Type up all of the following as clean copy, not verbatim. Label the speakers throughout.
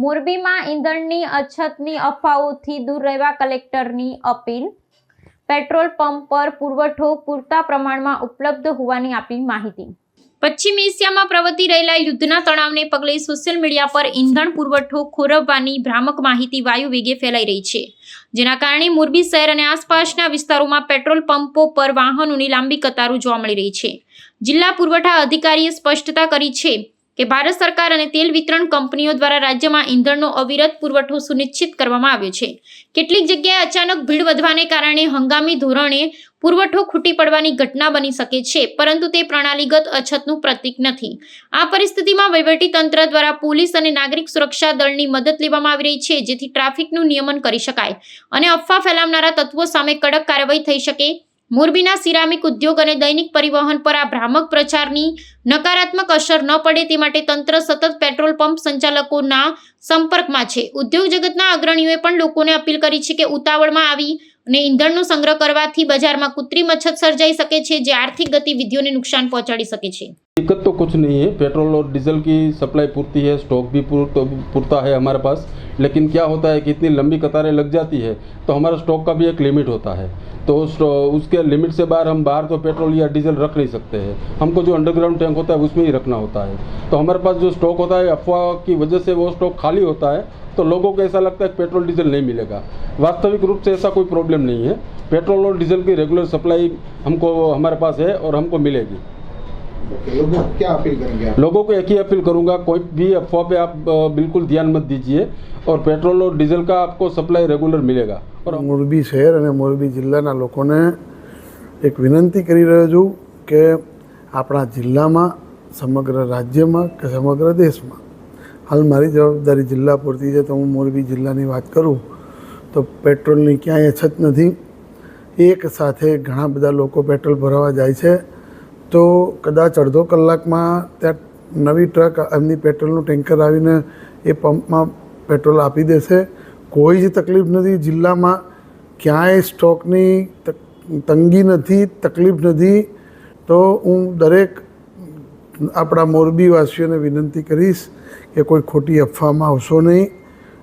Speaker 1: મોરબીમાં ઈંધણની અછતની અફવાઓથી દૂર રહેવા કલેક્ટરની અપીલ. પેટ્રોલ પંપ પર પુરવઠો પૂરતા પ્રમાણમાં ઉપલબ્ધ હોવાની આપી માહિતી. પશ્ચિમ એશિયામાં પ્રવર્તી રહેલા યુદ્ધના તણાવને પગલે સોશિયલ મીડિયા પર ઈંધણ પુરવઠો ખોરવવાની ભ્રામક માહિતી વાયુ વેગે ફેલાઈ રહી છે, જેના કારણે મોરબી શહેર અને આસપાસના વિસ્તારોમાં પેટ્રોલ પંપો પર વાહનોની લાંબી કતારો જોવા મળી રહી છે. જિલ્લા પુરવઠા અધિકારીએ સ્પષ્ટતા કરી છે કે ભારત સરકાર અને તેલ વિતરણ કંપનીઓ દ્વારા રાજ્યમાં ઈંધણનો અવિરત પુરવઠો સુનિશ્ચિત કરવામાં આવ્યો છે. કેટલીક જગ્યાએ અચાનક ભીડ વધવાને કારણે હંગામી ધોરણે પુરવઠો ખૂટી પડવાની ઘટના બની શકે છે, પરંતુ તે પ્રણાલીગત અછતનું પ્રતીક નથી. આ પરિસ્થિતિમાં વહીવટીતંત્ર દ્વારા પોલીસ અને નાગરિક સુરક્ષા દળની મદદ લેવામાં આવી રહી છે, જેથી ટ્રાફિકનું નિયમન કરી શકાય અને અફવા ફેલાવનારા તત્વો સામે કડક કાર્યવાહી થઈ શકે. મોરબીના સિરામિક ઉદ્યોગ અને દૈનિક પરિવહન પર આ ભ્રામક પ્રચારની નકારાત્મક અસર ન પડે તે માટે તંત્ર સતત પેટ્રોલ પંપ સંચાલકોના સંપર્કમાં છે. ઉદ્યોગ જગતના અગ્રણીઓએ પણ લોકોને અપીલ કરી છે કે ઉતાવળમાં આવી અને ઈંધણનો સંગ્રહ કરવાથી બજારમાં કૃત્રિમ અછત સર્જાઈ શકે છે, જે આર્થિક ગતિવિધિઓને નુકસાન પહોંચાડી શકે છે.
Speaker 2: दिक्कत तो कुछ नहीं है, पेट्रोल और डीजल की सप्लाई पूर्ति है, स्टॉक भी पूरता है हमारे पास, लेकिन क्या होता है कि इतनी लंबी कतारें लग जाती है तो हमारा स्टॉक का भी एक लिमिट होता है, तो उसके लिमिट से बाहर हम बाहर तो पेट्रोल या डीजल रख नहीं सकते हैं. हमको जो अंडरग्राउंड टैंक होता है उसमें ही रखना होता है. तो हमारे पास जो स्टॉक होता है अफवाह की वजह से वो स्टॉक खाली होता है, तो लोगों को ऐसा लगता है कि पेट्रोल डीजल नहीं मिलेगा. वास्तविक रूप से ऐसा कोई प्रॉब्लम नहीं है. पेट्रोल और डीजल की रेगुलर सप्लाई हमको हमारे पास है और हमको मिलेगी.
Speaker 3: लोगों को क्या अपील करेंगे आप?
Speaker 2: लोगों को एक ही अपील करूंगा, कोई भी अफवाह पे आप बिल्कुल ध्यान मत दीजिए और पेट्रोल और डीजल का आपको सप्लाई रेगुलर मिलेगा. और
Speaker 4: મોરબી શહેર અને મોરબી જિલ્લાના લોકોને એક વિનંતી કરી રહ્યો છું કે આપણા જિલ્લામાં, સમગ્ર રાજ્યમાં કે સમગ્ર દેશમાં, હાલ મારી જવાબદારી જિલ્લા પૂરતી છે, તો હું મોરબી જિલ્લાની વાત કરું તો પેટ્રોલની ક્યાંય અછત નથી. એક સાથે ઘણા બધા લોકો પેટ્રોલ ભરાવા જાય છે, તો કદાચ અડધો કલાકમાં ત્યાં નવી ટ્રક એમની પેટ્રોલનું ટેન્કર આવીને એ પંપમાં પેટ્રોલ આપી દેશે. કોઈ જ તકલીફ નથી. જિલ્લામાં ક્યાંય સ્ટોકની તંગી નથી, તકલીફ નથી. તો હું દરેક આપણા મોરબીવાસીઓને વિનંતી કરીશ કે કોઈ ખોટી અફવામાં આવશો નહીં.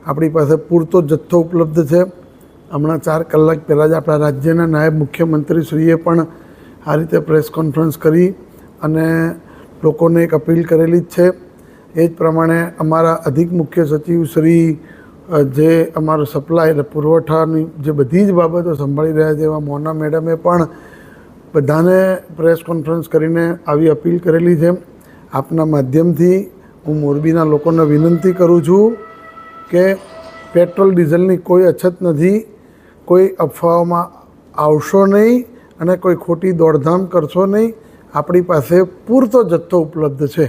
Speaker 4: આપણી પાસે પૂરતો જથ્થો ઉપલબ્ધ છે. હમણાં 4 કલાક પહેલાં જ આપણા રાજ્યના નાયબ મુખ્યમંત્રીશ્રીએ પણ આ રીતે પ્રેસ કોન્ફરન્સ કરી અને લોકોને એક અપીલ કરેલી જ છે. એ જ પ્રમાણે અમારા અધિક મુખ્ય સચિવ શ્રી જે અમારો સપ્લાય એટલે પુરવઠાની જે બધી જ બાબતો સંભાળી રહ્યા છે એવા મોના મેડમે પણ બધાને પ્રેસ કોન્ફરન્સ કરીને આવી અપીલ કરેલી છે. આપના માધ્યમથી હું મોરબીના લોકોને વિનંતી કરું છું કે પેટ્રોલ ડીઝલની કોઈ અછત નથી. કોઈ અફવાઓમાં આવશો નહીં અને કોઈ ખોટી દોડધામ કરશો નહીં. આપણી પાસે પૂરતો જથ્થો ઉપલબ્ધ છે.